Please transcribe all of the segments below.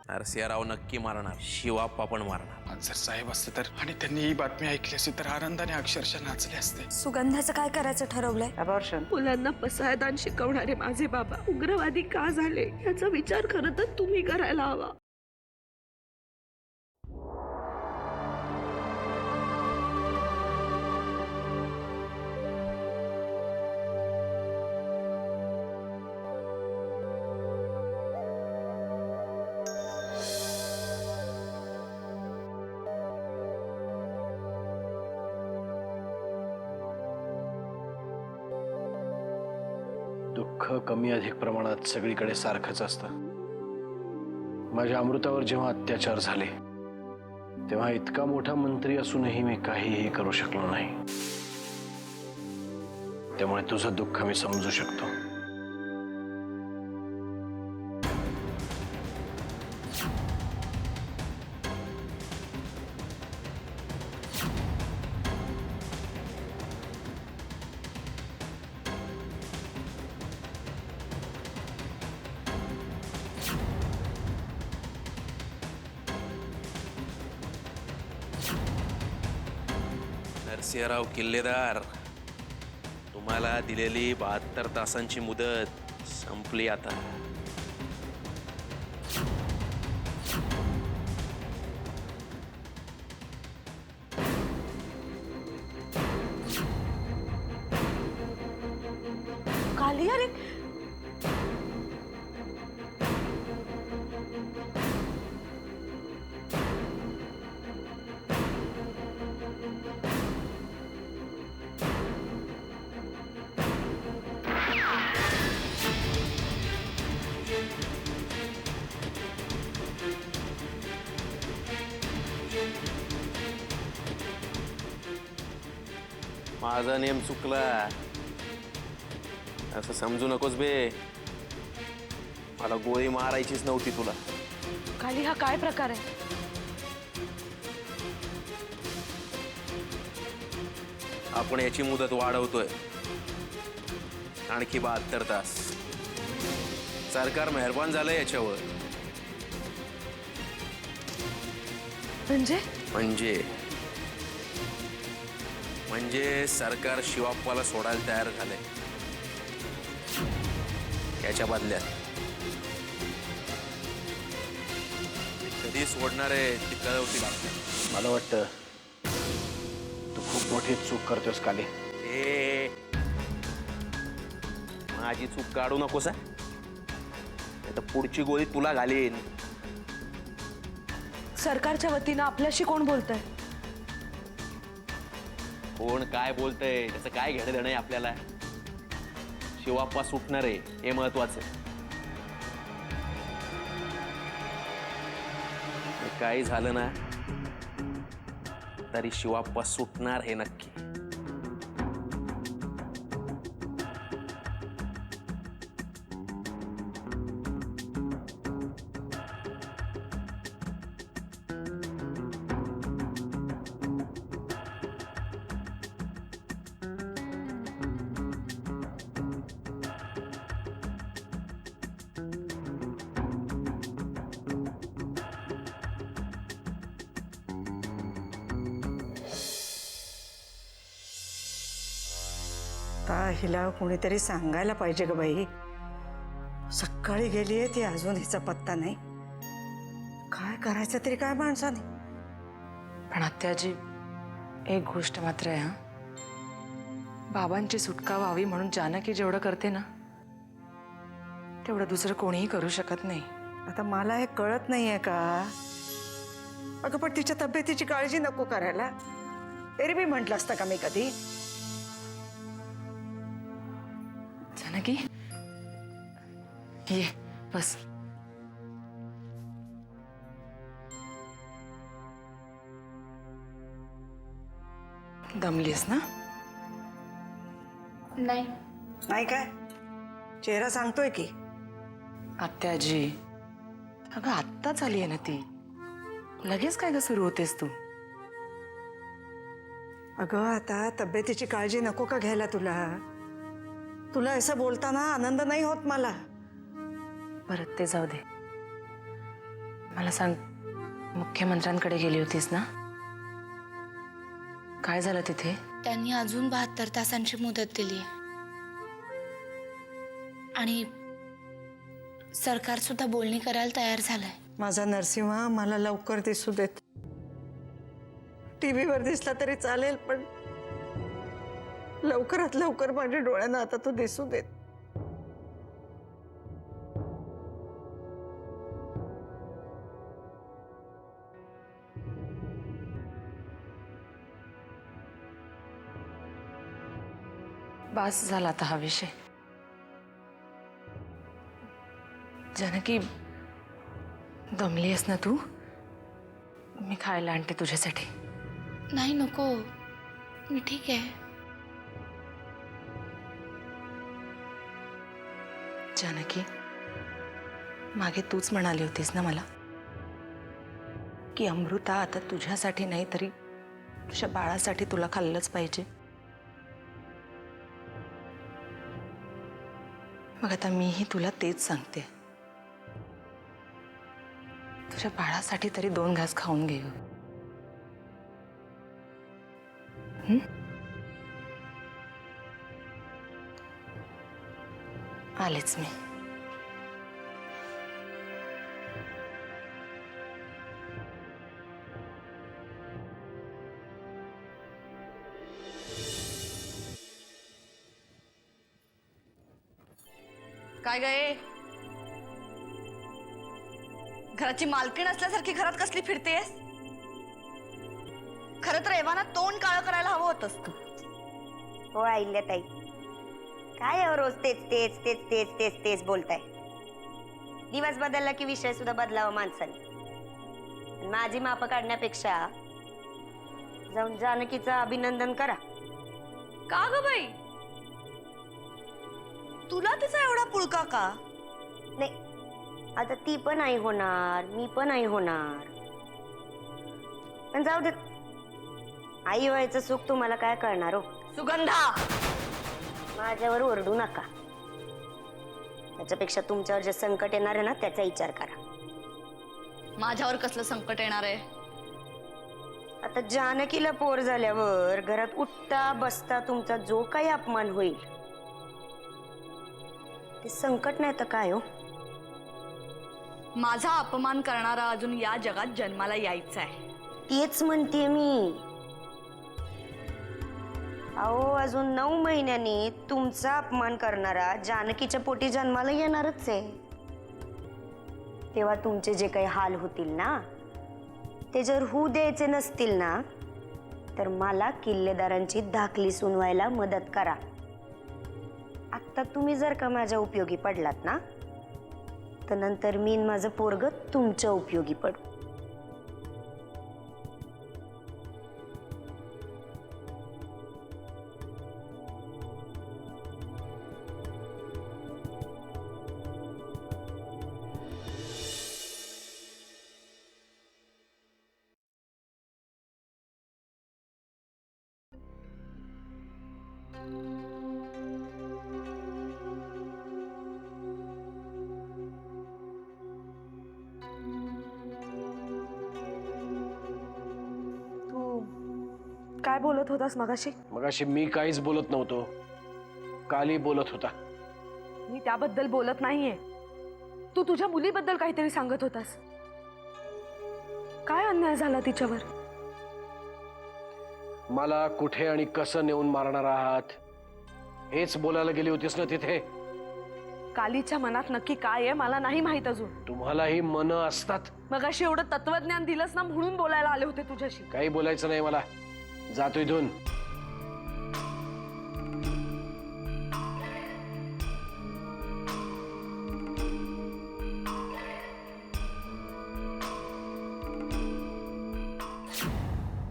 नरसिंहराव नक्की मारणार, शिवाप्पा पण मारणार. जर साहेब असते तर आणि त्यांनी ही बातमी ऐकली असती तर आनंदाने अक्षरशः नाचले असते. सुगंधाचं काय करायचं ठरवलंय? अबॉर्शन. मुलांना पसायदान शिकवणारे माझे बाबा उग्रवादी का झाले याचा विचार खरं तर तुम्ही करायला हवा. दुःख कमी अधिक प्रमाणात सगळीकडे सारखंच असतं. माझ्या अमृतावर जेव्हा अत्याचार झाले तेव्हा इतका मोठा मंत्री असूनही मी काहीही करू शकलो नाही. त्यामुळे तुझं दुःख मी समजू शकतो. नरसिंहराव किल्लेदार, तुम्हाला दिलेली 72 तासांची मुदत संपली आता. कालिया रे, माझा नेम चुकला असं समजू नकोस बे. मला गोळी मारायचीच नव्हती तुला. काली हा काय प्रकार आहे? आपण याची मुदत वाढवतोय आणखी 72 तास. सरकार मेहरबान झालंय याच्यावर. म्हणजे सरकार शिवाप्पाला सोडायला तयार झालंय. याच्या बदल्यात कधी सोडणार आहे ती कळवतील आपल्याला. मला वाटतं तू खूप मोठी चूक करतोस काली. माझी चूक काढू नकोस. नाही तर पुढची गोळी तुला घालीन. सरकारच्या वतीनं आपल्याशी कोण बोलतंय? कोण काय बोलतंय त्याचं काय घेणं देणं आहे आपल्याला. शिवाप्पा सुटणार आहे हे महत्वाचं. काही झालं ना तरी शिवाप्पा सुटणार हे नक्की. हिला कोणीतरी सांगायला पाहिजे ग बाई. सकाळी गेलीये ती, अजून हिचा पत्ता नाही. काय करायचं तरी काय माणसाने. पण आत्याजी, एक गोष्ट मात्र आहे. बाबांची सुटका व्हावी म्हणून जानकी जेवढं करते ना तेवढं दुसरं कोणीही करू शकत नाही. आता मला हे कळत नाहीये का? अगं पण तिच्या तब्येतीची काळजी नको करायला. एरवी म्हटलं असतं का मी कधी? जानकी, ये बस. दमलीस ना? नाही. नाही काय? चेहरा सांगतोय की. आत्याजी, अगं आत्ताच आली आहे ना ती. लगेच काय ग सुरू होतेस तू? अगं आता तब्येतीची काळजी नको का घ्यायला तुला? तुला असं बोलताना आनंद नाही होत मला. बरं ते जाऊ दे. मला सांग, मुख्यमंत्र्यांकडे गेली होतीस ना? काय झालं तिथे? त्यांनी अजून 72 तासांची मुदत दिली आहे आणि सरकार सुद्धा बोलणी करायला तयार झालंय. माझा नरसिंहा मला लवकर दिसू देत. टीव्हीवर दिसला तरी चालेल, पण लवकरात लवकर माझ्या डोळ्यांना आता तू दिसू देत. बास झाला आता हा विषय. जानकी, दमली आहेस ना तू? मी खायला आणते तुझ्यासाठी. नाही नको, मी ठीक आहे. जानकी, मागे तूच म्हणाली होतीस ना मला की अमृता आता तुझ्यासाठी नाही तरी तुझ्या बाळासाठी तुला खाल्लंच पाहिजे. मग आता मीही तुला तेच सांगते, तुझ्या बाळासाठी तरी 2 घास खाऊन घे. आलेच मी. काय गए? घराची मालकीण असल्यासारखी घरात कसली फिरतेस? खरं तर एव्हाना तोंड काळं करायला हवं होतंस तू. हो अहिल्याताई, काय अहो रोज तेच तेच तेच तेच तेच तेच बोलताय. दिवस बदलला की विषय सुद्धा बदलावा माणसाने. माझी माप काढण्यापेक्षा जाऊन जानकीचं अभिनंदन करा. का ग बाई, तुला तिचा एवढा पुळका का? नाही, आता ती पण आई होणार, मी पण आई होणार. पण जाऊ दे, आई व्हायचं सुख तुम्हाला काय कळणार हो. सुगंधा, माझ्यावर ओरडू नका. त्याच्यापेक्षा तुमच्यावर जे संकट येणार आहे ना, त्याचा विचार करा. माझ्यावर कसलं संकट येणार आहे? आता जानकीला पोर झाल्यावर घरात उठता बसता तुमचा जो काही अपमान होईल ते संकट नाही तर काय हो. माझा अपमान करणारा अजून या जगात जन्माला यायचा आहे. तेच म्हणते मी. अहो, अजून 9 महिन्यांनी तुमचा अपमान करणारा जानकीच्या पोटी जन्माला येणारच आहे. तेव्हा तुमचे जे काही हाल होतील ना, ते जर होऊ द्यायचे नसतील ना, तर मला किल्लेदारांची धाकली सुनवायला मदत करा. आत्ता तुम्ही जर का माझ्या उपयोगी पडलात ना, तर नंतर मी न माझं पोरगं तुमच्या उपयोगी पडू. काय बोलत होतास मगाशी? मगाशी मी काहीच बोलत नव्हतो, काली बोलत होता. मी त्याबद्दल बोलत नाहीये. तू तुझ्या मुलीबद्दल काहीतरी सांगत होतास. काय अन्याय झाला तिच्यावर? मला कुठे आणि कसं नेऊन मारणार आहात हेच बोलायला गेली होतीस ना तिथे. कालीच्या मनात नक्की काय आहे मला नाही माहित अजून. तुम्हालाही मन असतात. मगाशी एवढं तत्वज्ञान दिलंस ना, म्हणून बोलायला आले होते तुझ्याशी. काही बोलायचं नाही मला. जातो इथून.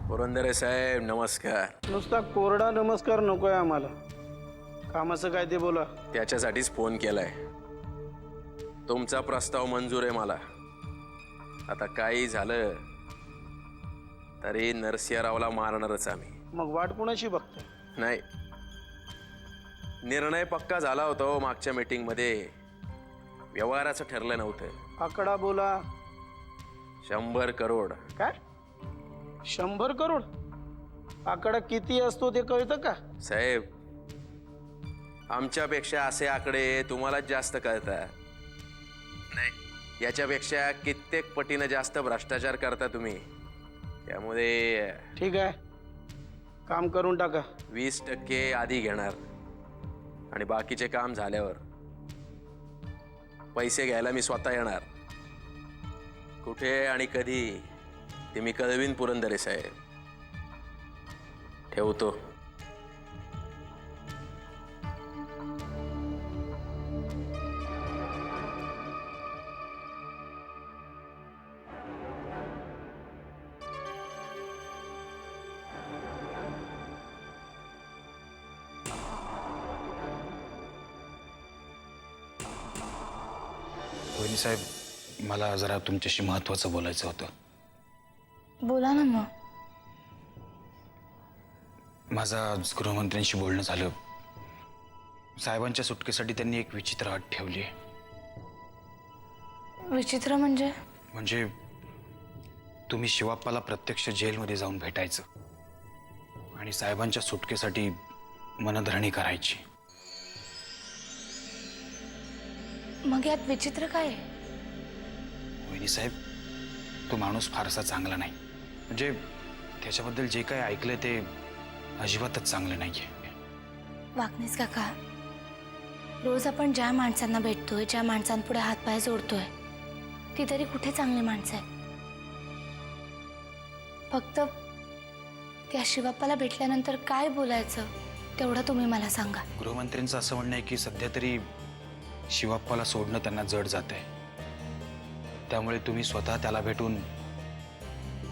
पुरंदरे साहेब नमस्कार. नुसता कोरडा नमस्कार नकोय आम्हाला. कामाचं काय ते बोला. त्याच्यासाठीच फोन केलाय. तुमचा प्रस्ताव मंजूर आहे मला. आता काही झालं तरी नरसिंहरावला मारणारच आम्ही. मग वाट कोणाची बघते? नाही, निर्णय पक्का झाला होता हो मागच्या मीटिंग मध्ये. व्यवहाराचं ठरलं नव्हतं. आकडा बोला. 100 करोड. काय 100 करोड? आकडा किती असतो ते कळतं का? साहेब, आमच्यापेक्षा असे आकडे तुम्हालाच जास्त कळतात. नाही, याच्यापेक्षा कित्येक पटीनं जास्त भ्रष्टाचार करता तुम्ही. त्यामुळे ठीक आहे, काम करून टाका. 20% आधी घेणार आणि बाकीचे काम झाल्यावर पैसे घ्यायला मी स्वतः येणार. कुठे आणि कधी ते मी कळवीन पुरंदरे साहेब. ठेवतो. वहिनी साहेब, मला जरा तुमच्याशी महत्वाचं बोलायचं होतं. बोला ना मग. माझं आज गृहमंत्र्यांशी बोलणं झालं. साहेबांच्या सुटकेसाठी त्यांनी एक विचित्र अट ठेवली आहे. विचित्र म्हणजे? म्हणजे तुम्ही शिवाप्पाला प्रत्यक्ष जेलमध्ये जाऊन भेटायचं आणि साहेबांच्या सुटकेसाठी मनधरणी करायची. मग यात विचित्र काय आहे? वहिनी साहेब, तो माणूस फारसा चांगला नाही. म्हणजे त्याच्याबद्दल जे काही ऐकलंय ते अजिबातच चांगलं नाहीये. वाकणीस काका, रोज आपण ज्या माणसांना भेटतोय, ज्या माणसांपुढे हातपाय जोडतोय, ती तरी कुठे चांगली माणसं आहेत. फक्त त्या शिवाप्पाला भेटल्यानंतर काय बोलायचं तेवढं तुम्ही मला सांगा. गृहमंत्र्यांचं असं म्हणणं आहे की सध्या तरी शिवाप्पाला सोडणं त्यांना जड जात आहे. त्यामुळे तुम्ही स्वतः त्याला भेटून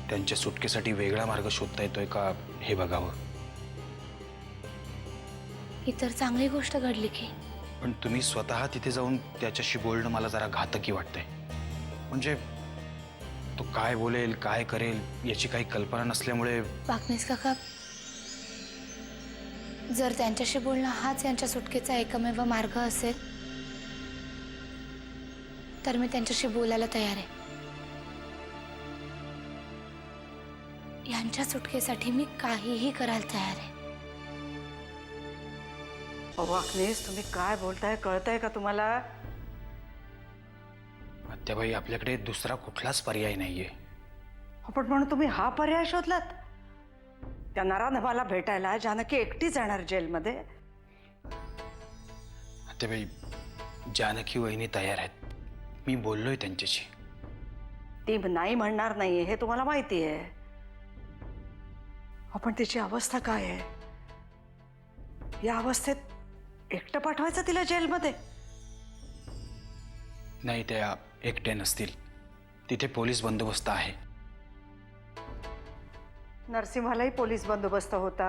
त्यांच्या सुटकेसाठी वेगळा मार्ग शोधता येतोय का हे बघावं. ही तर चांगली गोष्ट घडली की. पण तुम्ही स्वतः तिथे जाऊन त्याच्याशी बोलणं मला जरा घातकी वाटतंय. म्हणजे तो काय बोलेल, काय करेल याची काही कल्पना नसल्यामुळे. वाकणीस काका, जर त्यांच्याशी बोलणं हाच यांच्या सुटकेचा एकमेव मार्ग असेल तर मी त्यांच्याशी बोलायला तयार आहे. यांच्या सुटकेसाठी मी काहीही करायला तयार आहे. वाकणीस, तुम्ही काय बोलताय कळतंय का तुम्हाला? आत्याबाई, आपल्याकडे दुसरा कुठलाच पर्याय नाहीये. पण म्हणून तुम्ही हा पर्याय शोधलात? त्या नराधमाला भेटायला जानकी एकटी जाणार जेलमध्ये? आत्याबाई, जानकी वहिनी तयार आहेत. मी बोललोय त्यांच्याशी. ती नाही म्हणणार नाहीये हे तुम्हाला माहिती आहे. पण तिची अवस्था काय आहे? या अवस्थेत एकटं पाठवायचं तिला जेलमध्ये? नाही, त्या एकटे नसतील. तिथे पोलीस बंदोबस्त आहे. नरसिंहालाही पोलीस बंदोबस्त होता.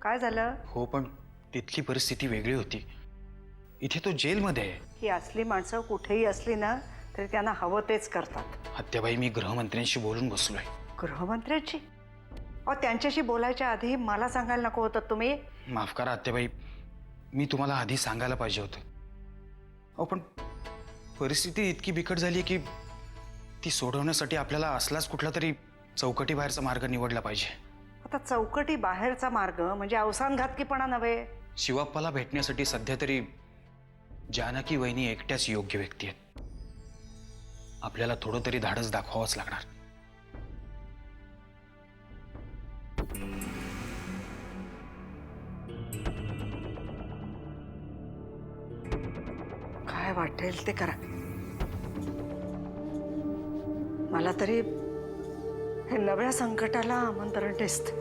काय झालं? हो, पण तिथली परिस्थिती वेगळी होती. इथे तो जेलमध्ये आहे. ही असली माणसं कुठेही असली ना तरी त्यांना हवं तेच करतात. आत्याबाई, मी गृहमंत्र्यांशी बोलून बसलोय. गृहमंत्र्यांची? त्यांच्याशी बोलायच्या आधी मला सांगायला नको होतं तुम्ही? माफ करा आत्याबाई, मी तुम्हाला आधी सांगायला पाहिजे होतं. पण परिस्थिती इतकी बिकट झाली की ती सोडवण्यासाठी आपल्याला असलाच कुठला तरी चौकटी बाहेरचा मार्ग निवडला पाहिजे. आता चौकटी बाहेरचा मार्ग म्हणजे अवसानघातकीपणा नव्हे. शिवाप्पाला भेटण्यासाठी सध्या तरी जानकी वहिनी एकट्याच योग्य व्यक्ती आहेत. आपल्याला थोडं तरी धाडस दाखवावंच लागणार. काय वाटेल ते करा. मला तरी हे नव्या संकटाला आमंत्रण दिसत.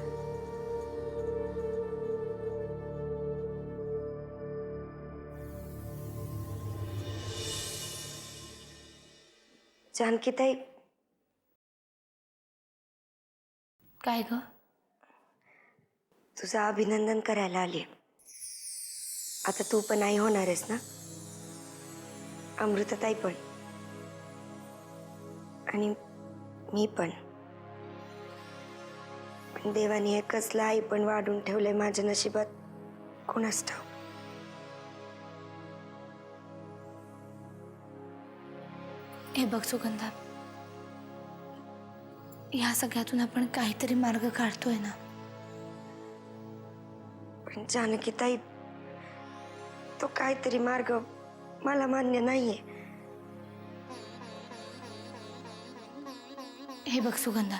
जानकीताई, काय ग? तुझं अभिनंदन करायला आली. आता तू पण आई होणार आहेस ना? अमृताताई पण आणि मी पण. देवाने हे कसलं आई पण वाढून ठेवलंय माझ्या नशिबात, कोणास ठाऊक. हे बघ सुगंधा, या सगळ्यातून आपण काहीतरी मार्ग काढतोय ना. पण जानकीताई, तो काहीतरी मार्ग मला मान्य नाहीये. हे बघ सुगंधा,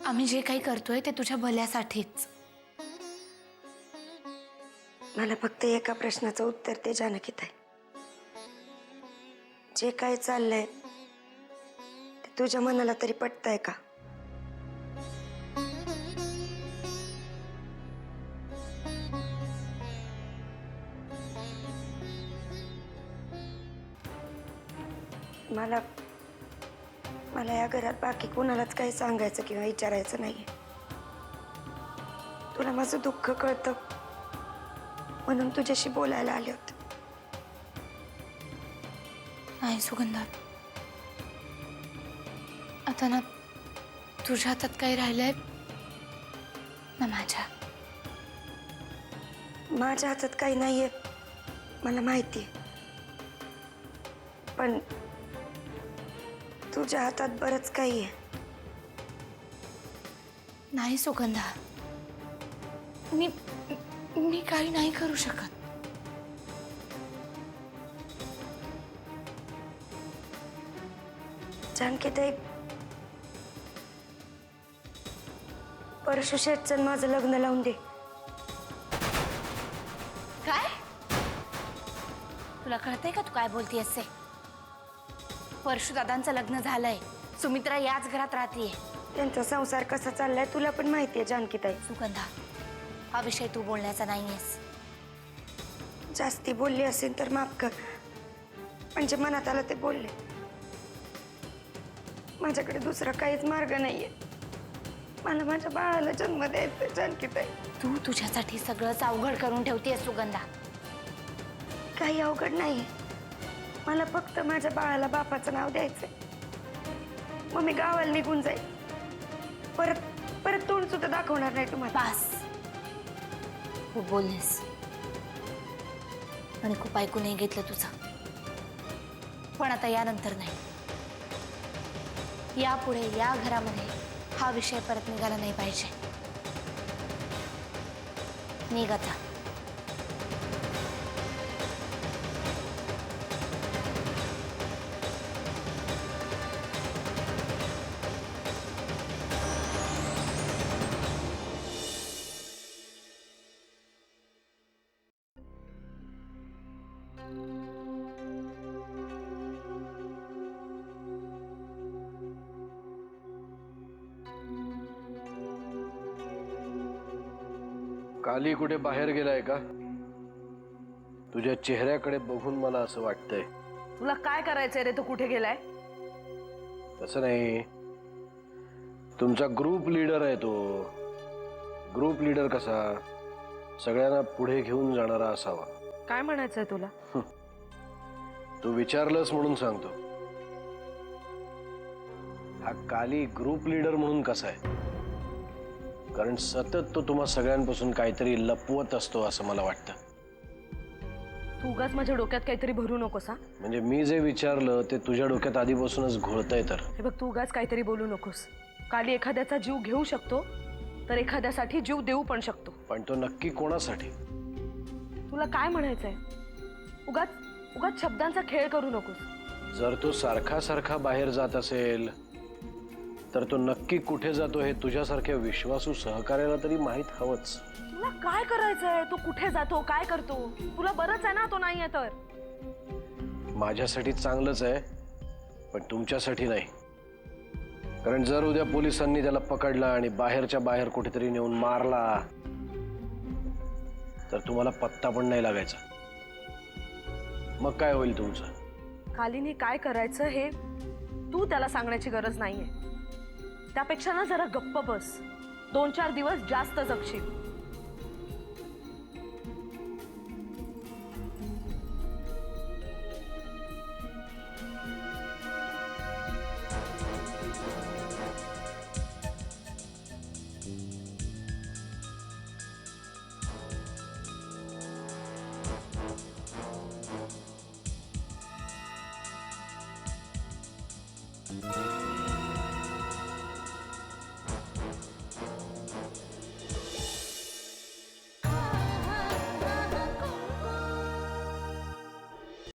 आम्ही जे काही करतोय ते तुझ्या भल्यासाठीच. मला फक्त एका प्रश्नाचं उत्तर दे जानकीताई. जे काय चाललंय ते तुझ्या मनाला तरी पटतंय का? मला मला या घरात बाकी कोणालाच काही सांगायचं किंवा विचारायचं नाहीये. तुला माझं दुःख कळतं म्हणून तुझ्याशी बोलायला आले होते. नाही सुगंधा, आता ना तुझ्या हातात काही राहिलंय ना माझ्या हातात काही नाहीये, मला माहिती. पण तुझ्या हातात बरंच काही आहे. नाही सुगंधा, मी काही नाही करू शकत. जानकीताई, परशु शेठचं माझं लग्न लावून दे. काय? तुला कळतंय का तू काय बोलतीयस ते? परशुदादांचं लग्न झालंय, सुमित्रा याच घरात राहतीये. त्यांचा संसार कसा चाललाय तुला पण माहितीये जानकीताई. सुगंधा, हा विषय तू बोलण्याचा नाहीयेस. जास्ती बोलली असेल तर माफ कर, म्हणजे मनात आलं ते बोलले. माझ्याकडे दुसरा काहीच मार्ग नाहीये. मला माझ्या बाळाला जन्म द्यायचा जानकीताई. तू तुझ्यासाठी सगळंच अवघड करून ठेवतेस सुगंधा. काही अवघड नाहीये. मला फक्त माझ्या बाळाला बापाचं नाव द्यायचंय. मग मी गावाला निघून जाईल. परत परत तोंड सुद्धा दाखवणार नाही तुम्हाला. पास खूप बोललीस आणि खूप ऐकूनही घेतलं तुझं. पण आता यानंतर नाही. यापुढे या घरामध्ये हा विषय परत निघाला नाही पाहिजे. निघ आता. काली कुठे बाहेर गेलाय का? तुझ्या चेहऱ्याकडे बघून मला असं वाटतंय. तुला काय करायचंय रे? तो कुठे गेलाय? तसं नाही, तुमचा ग्रुप लीडर आहे तो. ग्रुप लीडर कसा सगळ्यांना पुढे घेऊन जाणारा असावा. काय म्हणायचंय तुला? तू विचारलंस म्हणून सांगतो. हा काली ग्रुप लीडर म्हणून कसा आहे? कारण सतत तो तुम्हा सगळ्यांपासून काहीतरी लपवत असतो असं मला वाटतं. तू उगाच माझ्या डोक्यात काहीतरी भरू नकोस. हा म्हणजे मी जे विचारलं ते तुझ्या डोक्यात आधीपासूनच घोळतंय. तर हे बघ, तू उगाच काहीतरी बोलू नकोस. काली एखाद्याचा जीव घेऊ शकतो तर एखाद्यासाठी जीव देऊ पण शकतो. पण तो नक्की कोणासाठी? तुला काय म्हणायचंय? उगाच उगाच शब्दांचा खेळ करू नकोस. जर तो सारखा सारखा बाहेर जात असेल तर तो नक्की कुठे जातो हे तुझ्यासारख्या विश्वासू सहकार्याला तरी माहीत हवंच. तुला काय करायचंय? तो कुठे जातो, काय करतो? तुला बरंच आहे ना तो नाहीये तर. माझ्यासाठी चांगलंच आहे, पण तुमच्यासाठी नाही. कारण जर उद्या पोलिसांनी त्याला पकडला आणि बाहेरच्या बाहेर कुठेतरी नेऊन मारला तर तुम्हाला पत्ता पण नाही लागायचा. मग काय होईल तुमचं? कालीने काय करायचं हे तू त्याला सांगण्याची गरज नाहीये. त्यापेक्षा ना जरा गप्प बस. 2-4 दिवस जास्त जगशील.